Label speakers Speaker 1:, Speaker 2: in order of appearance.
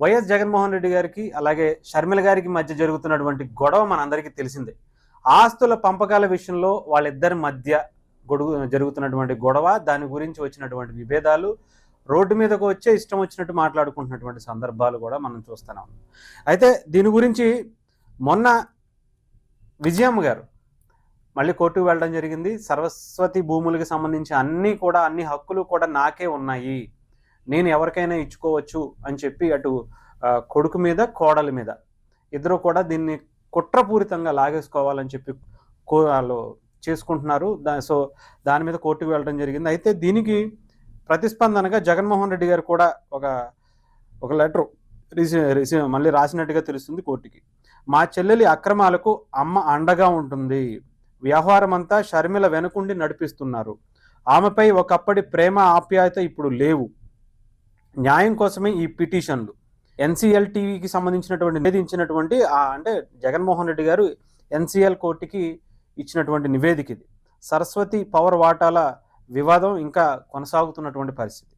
Speaker 1: YS Jaganmohan Reddy గారికి అలాగే షర్మిల గారికి మధ్య జరుగుతున్నటువంటి గొడవ మనందరికీ తెలిసిందే. ఆస్తుల పంపకాల విషయంలో వాళ్ళిద్దరి మధ్య జరుగుతున్నటువంటి గొడవ, దాని గురించి వచ్చినటువంటి విభేదాలు, రోడ్డు మీదకు వచ్చే ఇష్టం వచ్చినట్టు మాట్లాడుకుంటున్నటువంటి సందర్భాలు కూడా మనం చూస్తున్నాం. అయితే దీని గురించి మొన్న విజయమ్మ గారు మళ్ళీ కోర్టుకు వెళ్ళడం జరిగింది. సరస్వతి భూములకు సంబంధించి అన్ని హక్కులు కూడా నాకే ఉన్నాయి, నేను ఎవరికైనా ఇచ్చుకోవచ్చు అని చెప్పి అటు కొడుకు మీద కోడలి మీద ఇద్దరు కూడా దీన్ని కుట్రపూరితంగా లాగేసుకోవాలని చెప్పి వాళ్ళు చేసుకుంటున్నారు. సో దాని మీద కోర్టుకు వెళ్ళడం జరిగింది. అయితే దీనికి ప్రతిస్పందనగా జగన్మోహన్ రెడ్డి గారు కూడా ఒక లెటర్ మళ్ళీ రాసినట్టుగా తెలుస్తుంది కోర్టుకి. మా చెల్లెలి అక్రమాలకు అమ్మ అండగా ఉంటుంది, వ్యవహారం అంతా షర్మిల వెనుకుండి నడిపిస్తున్నారు, ఆమెపై ఒకప్పటి ప్రేమ ఆప్యాయత ఇప్పుడు లేవు, న్యాయం కోసమే ఈ పిటిషన్లు. ఎన్సిఎల్ టీవీకి సంబంధించినటువంటి నివేదించినటువంటి అంటే జగన్మోహన్ రెడ్డి గారు ఎన్సిఎల్ కోర్టుకి ఇచ్చినటువంటి నివేదిక ఇది. సరస్వతి పవర్ వాటాల వివాదం ఇంకా కొనసాగుతున్నటువంటి పరిస్థితి.